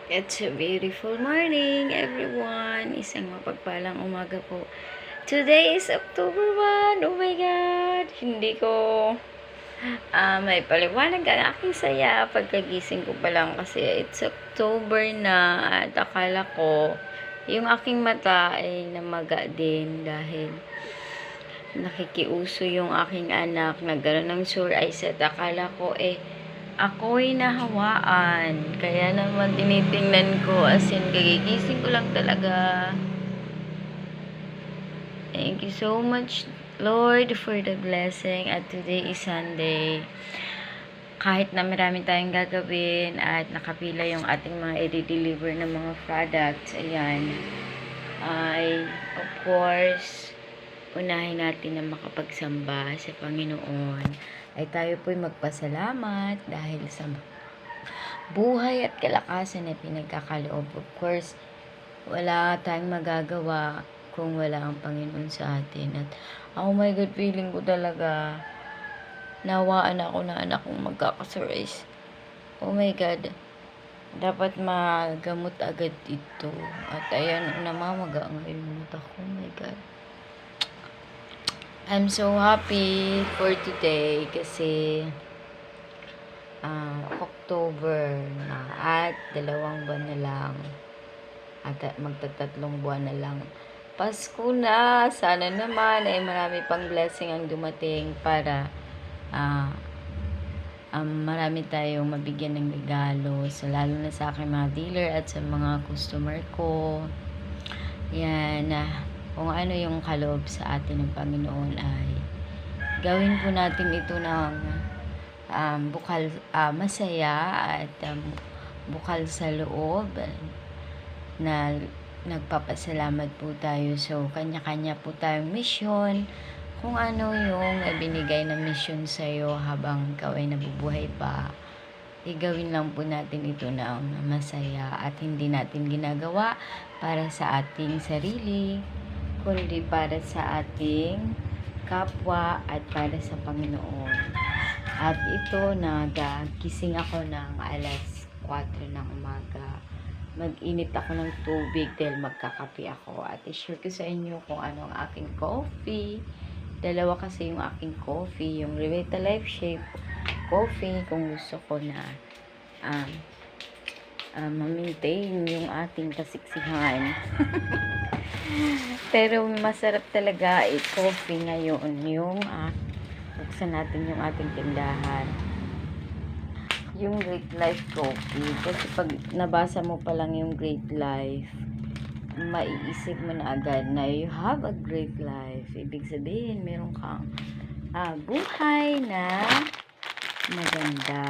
It's a beautiful morning, everyone. Isang mapagpalang umaga po. Today is October 1. Oh my God! Hindi ko may paliwanag ang aking saya pagkagising ko pa lang kasi it's October na at akala ko yung aking mata ay namaga din dahil nakikiuso yung aking anak na gano'n ng sore eyes at akala ko ako'y nahawaan. Kaya naman tinitingnan ko as in kagigising ko lang talaga. Thank you so much, Lord, for the blessing. At today is Sunday. Kahit na marami tayong gagawin at nakapila yung ating mga i-deliver ng mga products, ayan, ay, of course, unahin natin na makapagsamba sa Panginoon. Ay tayo po'y magpasalamat dahil sa buhay at kalakasan na pinagkakaloob. Of course, wala tayong magagawa kung wala ang Panginoon sa atin. At oh my God, feeling ko talaga nawaan ako na anak kong magkakasurais. Oh my God, dapat magamot agad ito. At ayan, namamaga ngayon yung mata ko. Oh my God. I'm so happy for today kasi October na at 2 buwan na lang at magtatatlong buwan na lang Pasko na. Sana naman ay marami pang blessing ang dumating para marami tayong mabigyan ng regalo, lalo na sa aking mga dealer at sa mga customer ko. Yan, kung ano yung kaloob sa atin ng Panginoon ay gawin po natin ito ng bukal masaya at bukal sa loob na nagpapasalamat po tayo. So, kanya-kanya po tayong mission. Kung ano yung binigay na mission sa'yo habang ikaw ay nabubuhay pa, igawin lang po natin ito ng masaya at hindi natin ginagawa para sa ating sarili, kundi para sa ating kapwa at para sa Panginoon. At ito, nagising ako ng alas 4 ng umaga. Mag-init ako ng tubig dahil magkakape ako. At i-share ko sa inyo kung ano ang aking coffee. Dalawa kasi yung aking coffee. Yung Revitalife Shape coffee kung gusto ko na ma-maintain yung ating kasiksihan. Pero masarap talaga coffee ngayon. Yung buksan natin yung ating tindahan. Yung Great Life Coffee. Kasi pag nabasa mo pa lang yung Great Life, maiisip mo na agad na you have a great life. Ibig sabihin, meron kang buhay na maganda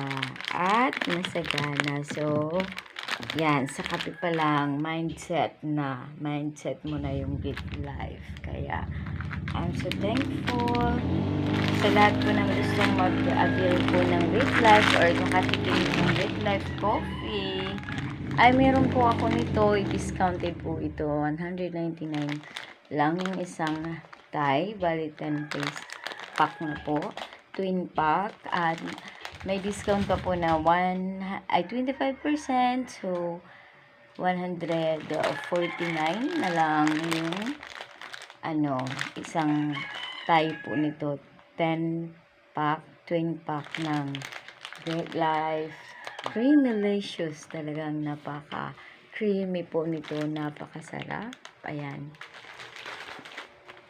at masagana. So, yan, sa kape pa lang, mindset mo na yung great life. Kaya, I'm so thankful sa lahat po ng gustong mag-avail po ng Great Life or makatikim ng Great Life Coffee. Ay, meron po ako nito, i-discounted po ito, 199 lang yung isang Thai, bali 10 piece pack na po, twin pack, at may discount pa po na 25%, so 149 na lang yung isang Thai po nito, 10 pack, twin pack ng Great Life. Creamylicious, talagang napaka-creamy po nito, napakasarap. Ayan.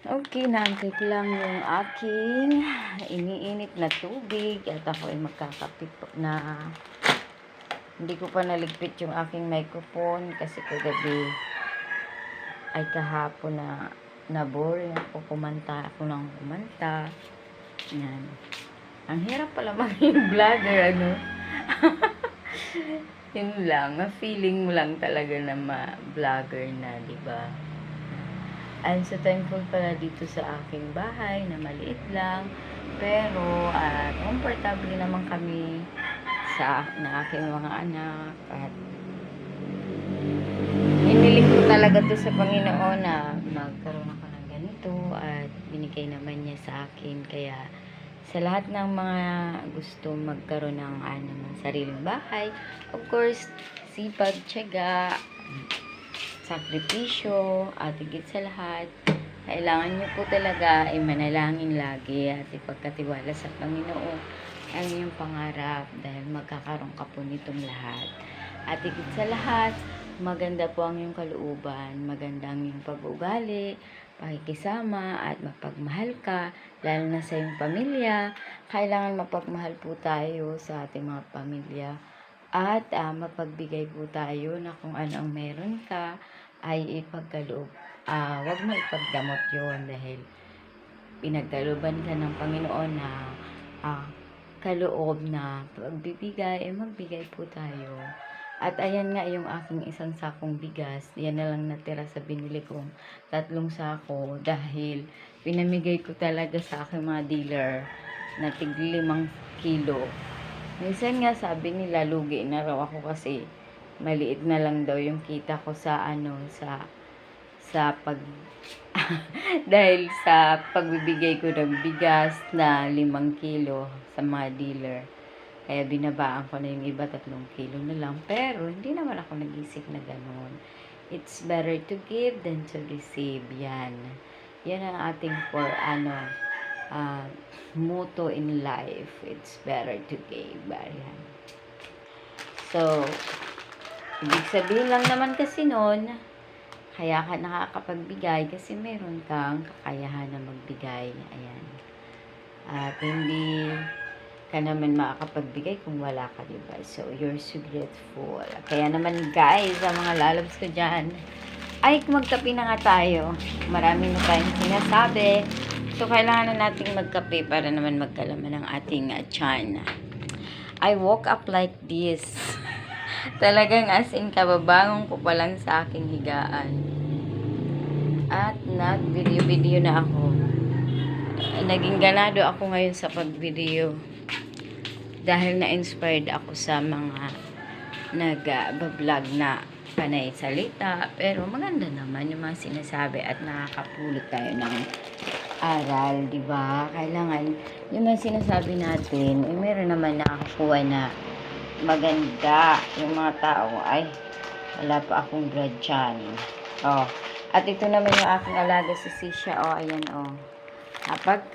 Okay, naantay ko lang yung aking iniinit na tubig at ako ay magkakapit po na hindi ko pa naligpit yung aking microphone kasi kagabi ay kahapon na boring ako, kumanta ako ng kumanta. Yan. Ang hirap pala maging vlogger, Yun lang, feeling mo lang talaga na ma-vlogger na, diba? I'm so thankful pala dito sa aking bahay na maliit lang, pero comfortable naman kami na aking mga anak at hiniling ko talaga to sa Panginoon na magkaroon ako ng ganito at binigay naman niya sa akin, kaya sa lahat ng mga gusto magkaroon ng ng sariling bahay, of course, sipag, tiyaga, sakripisyo, at higit sa lahat, kailangan nyo po talaga ay manalangin lagi at ipagkatiwala sa Panginoon ang inyong pangarap dahil magkakaroon ka po nitong lahat. At higit sa lahat, maganda po ang iyong kalooban, maganda ang iyong pag-ugali, pakikisama at mapagmahal ka, lalo na sa iyong pamilya. Kailangan mapagmahal po tayo sa ating mga pamilya at mapagbigay po tayo na kung ano ang meron ka ay ipagkaloob. Wag mo ipagdamot yon dahil pinagkalooban ka ng Panginoon na kaloob na pagbibigay, magbigay po tayo. At ayan nga yung aking isang sakong bigas. Yan na lang natira sa binili kong 3 sako dahil pinamigay ko talaga sa aking mga dealer na tig 5 kilo. Minsan nga sabi nila lugi na raw ako kasi maliit na lang daw yung kita ko sa sa pag dahil sa pagbibigay ko ng bigas na 5 kilo sa mga dealer. Kaya binabaan ko na yung iba 3 kilo na lang. Pero hindi naman ako nag-isip na gano'n. It's better to give than to receive. Yan. Yan ang ating motto in life. It's better to give. Yan. So, ibig sabihin lang naman kasi nun, kaya ka nakakapagbigay kasi meron kang kakayahan na magbigay. Ayan. At hindi ka naman makakapagbigay kung wala ka, diba? So, you're so grateful. Kaya naman, guys, sa mga lalabs ko dyan, ay, magkape na nga tayo. Marami na tayong sinasabi. So, kailangan na nating magkape para naman magkalaman ng ating tiyan. I woke up like this. Talagang as in, kababangon ko pa lang sa aking higaan. At nag-video na ako. Naging ganado ako ngayon sa pag-video. Dahil na-inspired ako sa mga nag-vlog na panay salita. Pero maganda naman yung mga sinasabi at nakakapulot tayo ng aral, di ba? Kailangan yung mga sinasabi natin, meron naman nakakuha na maganda. Yung mga tao, ay, wala pa akong grad dyan. Oh. At ito naman yung aking alaga si Sisha. Oh, ayan, oh. Kapag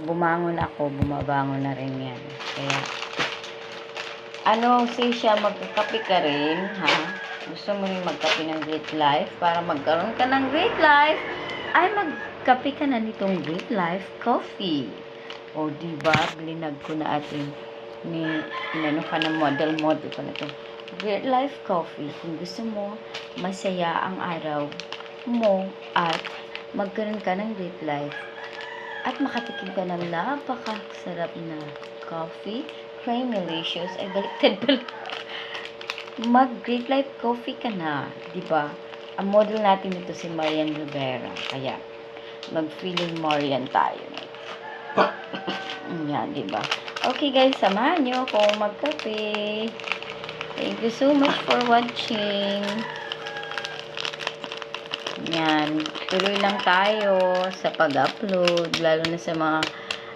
bumangon ako, bumabangon na rin yan. Kaya, Sisha, magkakape ka rin, ha? Gusto mo rin magkape ng Great Life? Para magkaroon ka ng Great Life, ay magkape ka na nitong Great Life Coffee. O, diba? Blinag ko na atin inano ka ng model ko na ito. Great Life Coffee. Kung gusto mo, masaya ang araw mo at magkaroon ka ng Great Life at makatikim ka ng napakasarap na coffee, creamylicious, ay baliktad pala. Mag-Great Life Coffee ka na, di ba? Ang model natin ito si Marian Rivera. Kaya, mag-feeling Marian tayo. Yan, di ba? Okay guys, samahan nyo kung magkape. Thank you so much for watching. Yan, tuloy lang tayo sa pag-upload, lalo na sa mga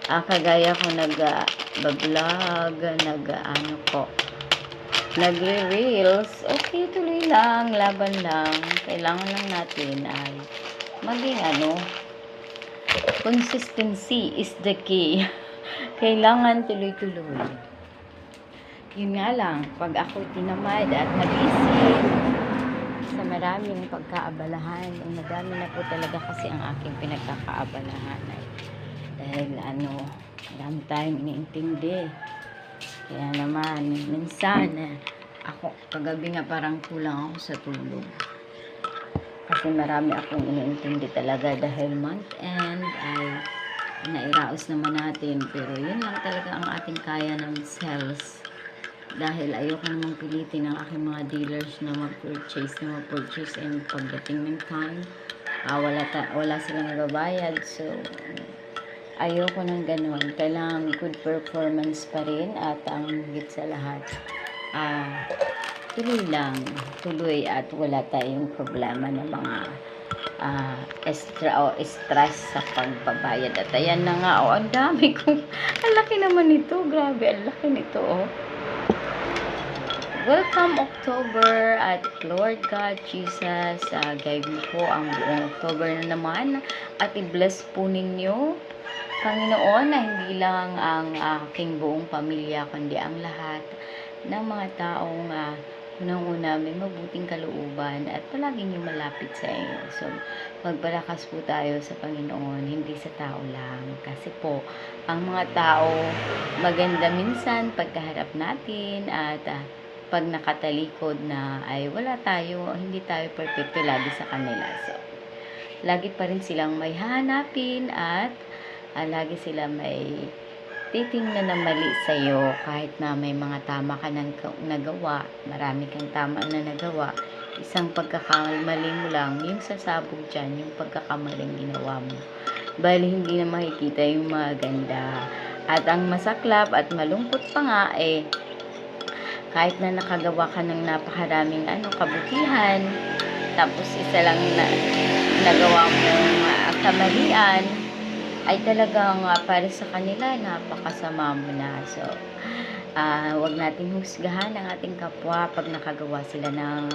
kagaya ko nag-vlog, nagre-reels. Okay, tuloy lang, laban lang. Kailangan lang natin ay maging consistency is the key. Kailangan tuloy-tuloy. Yun nga lang, pag ako tinamad at nag-isip sa maraming pagkaabalahan, madami na po talaga kasi ang aking pinagkakaabalahan dahil marami tayong iniintindi. Kaya naman, minsan ako, kagabi nga parang kulang ako sa tulog. Kasi marami akong iniintindi talaga dahil month end ay nairaos naman natin. Pero yun lang talaga ang ating kaya ng sales. Dahil ayoko namang pilitin ang aking mga dealers na mag-purchase and pagdating ng time, wala silang nagabayad. So, ayoko ng ganun. Kailangan good performance pa rin at ang higit sa lahat, tuloy lang. Tuloy at wala tayong problema ng mga extra o stress sa pagbabayad. At ayan na nga, ang dami kong, ang laki naman nito, grabe, ang laki nito, Welcome October at Lord God Jesus, guide mo po ang buong October na naman at i-bless po ninyo, Panginoon, na hindi lang ang aking buong pamilya kundi ang lahat ng mga taong unang-una may mabuting kalooban at palaging yung malapit sa inyo. So, magpalakas po tayo sa Panginoon, hindi sa tao lang. Kasi po, ang mga tao maganda minsan pagkaharap natin at pag nakatalikod na ay wala tayo, hindi tayo perfecto lagi sa kanila. So, lagi pa rin silang may hahanapin at lagi sila may titingnan na mali sa'yo kahit na may mga tama ka nang nagawa, marami kang tama na nagawa, isang pagkakamali mo lang, yung sasabog dyan, yung pagkakamaling ginawa mo. Bali, hindi na makikita yung maganda. At ang masaklap at malungkot pa nga kahit na nakagawa ka ng napakaraming kabutihan, tapos isa lang na nagawa mong kamalian, ay talagang para sa kanila napakasama mo na. So, wag nating husgahan ang ating kapwa pag nakagawa sila ng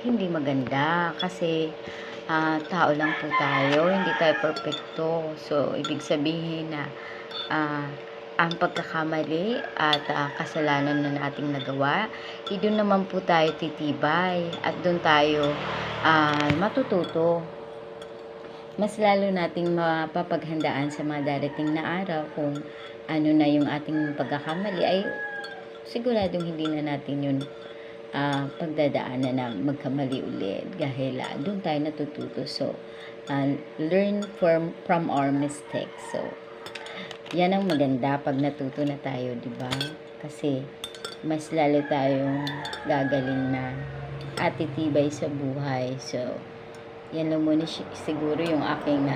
hindi maganda kasi tao lang po tayo, hindi tayo perfecto. So, ibig sabihin na ang pagkakamali at kasalanan na nating nagawa, doon naman po tayo titibay at doon tayo matututo. Mas lalo nating mapapaghandaan sa mga darating na araw kung ano na yung ating pagkakamali, ay siguradong hindi na natin yun pagdadaanan na magkamali ulit dahil doon tayo natututo. So, learn from our mistakes. So, yan ang maganda pag natuto na tayo, di ba? Kasi mas lalo tayong gagaling na at titibay sa buhay. So, yan lang muna siguro yung aking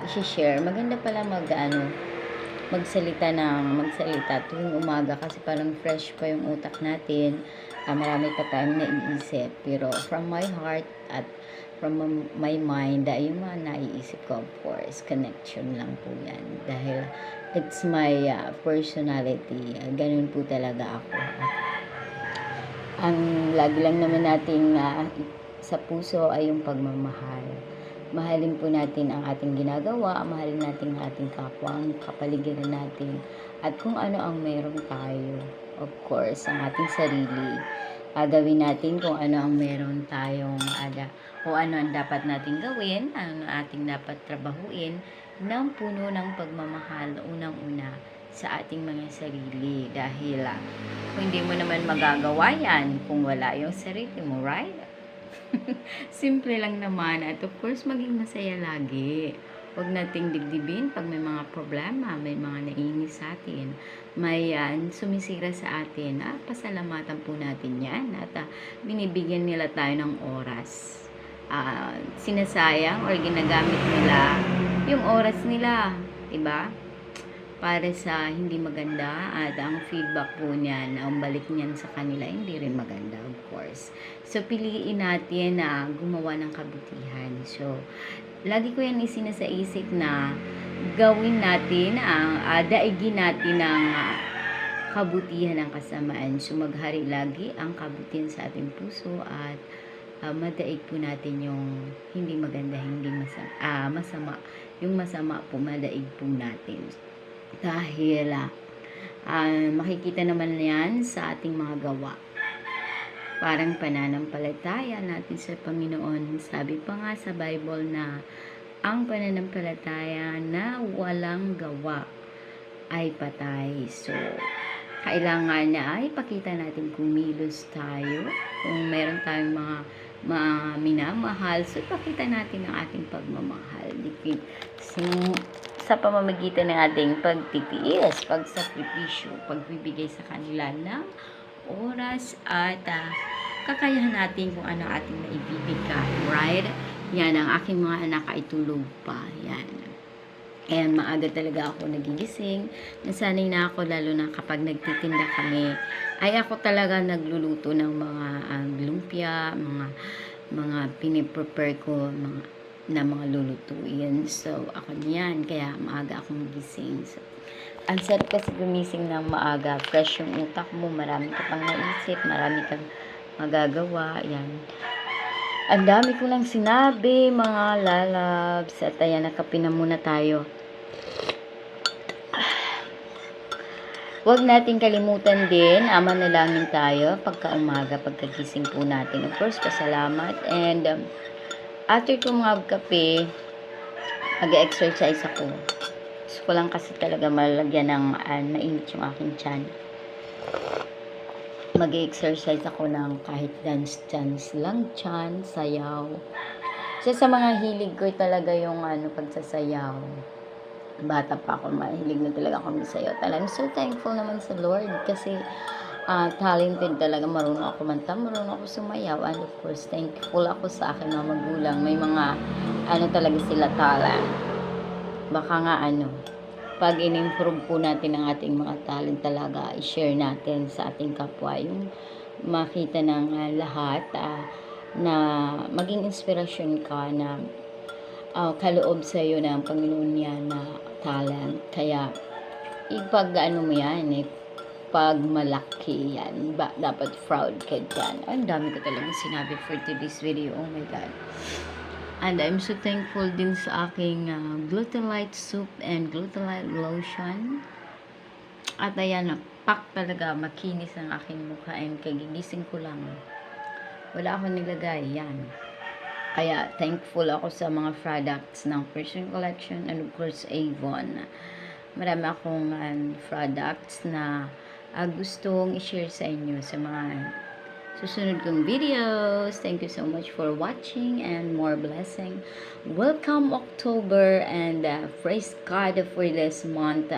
i-share. Maganda pala magsalita tuwing umaga kasi parang fresh pa yung utak natin. Marami pa tayong naiisip. Pero from my heart at from my mind, yung mga naiisip ko, of course, connection lang po yan. Dahil it's my personality. Ganun po talaga ako. At ang lagi lang naman nating sa puso ay yung pagmamahal. Mahalin po natin ang ating ginagawa, mahalin natin ang ating kapwa, ang kapaligiran natin, at kung ano ang meron tayo. Of course, ang ating sarili. Gawin natin kung ano ang meron tayong o ano ang dapat nating gawin, ang ating dapat trabahuin ng puno ng pagmamahal, unang-una sa ating mga sarili. Dahil kung hindi mo naman magagawa yan kung wala yung sarili mo, right? Simple lang naman. At of course, maging masaya lagi. Huwag nating dibdibin pag may mga problema, may mga naiinis sa atin, may sumisira sa atin. Pasalamatan po natin yan. At binibigyan nila tayo ng oras. Sinasayang or ginagamit nila yung oras nila. Diba? Para sa hindi maganda, at ang feedback po niyan, ang balik niyan sa kanila, hindi rin maganda, of course. So, piliin natin na gumawa ng kabutihan. So, lagi ko yan isinasa isip na gawin natin, daigin natin ang kabutihan ng kasamaan. So, maghari lagi ang kabutihan sa ating puso at madaig po natin yung hindi maganda, hindi masama. Yung masama po, madaig po natin. Dahil makikita naman yan sa ating mga gawa. Parang pananampalataya natin sa Panginoon. Sabi pa nga sa Bible na ang pananampalataya na walang gawa ay patay. So, kailangan na ay pakita natin kumilos tayo. Kung meron tayong mga minamahal, so pakita natin ang ating pagmamahal. Sa pamamagitan ng ating pagtitiis, pagsakripisyo, pagbibigay sa kanila ng oras at kakayahan natin kung ano ating naibibigay, right? Yan, ang aking mga anak ay tulog pa. Yan. And maaga talaga ako nagigising. Nasanay na ako, lalo na kapag nagtitinda kami, ay ako talaga nagluluto ng mga lumpia, mga piniprepare ko, mga na mga lulutuin. So, ako niyan. Kaya maaga akong gising. So, ang sarap kasi gumising ng maaga. Fresh yung utak mo. Marami ka pang naisip. Marami kang magagawa. Yan. Ang dami ko lang sinabi, mga lalabs. At ayan, nakape na muna tayo. Huwag nating kalimutan din, manalangin tayo pagka-umaga, pagkagising po natin. Of course, pasalamat. And after ko mga kape, mag-exercise ako. Gusto ko lang kasi talaga malagyan ng mainit yung aking tiyan. Mag-exercise ako ng kahit dance lang tiyan, sayaw. Sa mga hilig ko talaga yung pagsasayaw. Bata pa ako, mahilig na talaga ako masayaw. Talagang so thankful naman sa Lord kasi talented talaga. Marunong ako manta, marunong ako sumayaw. And of course, thankful ako sa akin mga magulang. May mga talaga sila talent. Baka nga pag in-improve po natin ang ating mga talent talaga, i-share natin sa ating kapwa. Yung makita ng lahat na maging inspirasyon ka na kaloob sa iyo ng Panginoon niya na talent. Kaya pag mo yan, pag malaki yan, dapat proud ka dyan. Ang dami ko talagang sinabi for today's video. Oh my God. And I'm so thankful din sa aking Glutathione soup and Glutathione lotion. At ayan, pak talaga, makinis ang aking mukha. And kagigising ko lang. Wala akong nilagay. Yan. Kaya thankful ako sa mga products ng Persian Collection and of course Avon. Marami akong products na gustong i-share sa inyo sa mga susunod kong videos. Thank you so much for watching and more blessing. Welcome October and praise God for this month.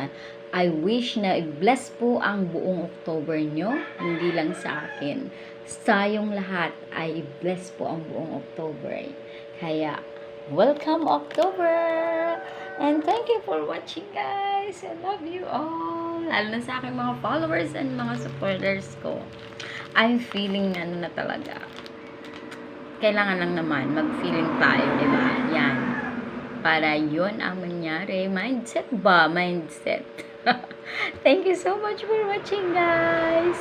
I wish na i-bless po ang buong October nyo, hindi lang sa akin. Tayong lahat ay i-bless po ang buong October. Kaya, welcome October! And thank you for watching guys! I love you all! Lalo na sa aking mga followers and mga supporters ko. I'm feeling na talaga. Kailangan lang naman mag-feeling tayo, diba? Yan. Para yun ang mangyari. Mindset ba? Mindset. Thank you so much for watching guys!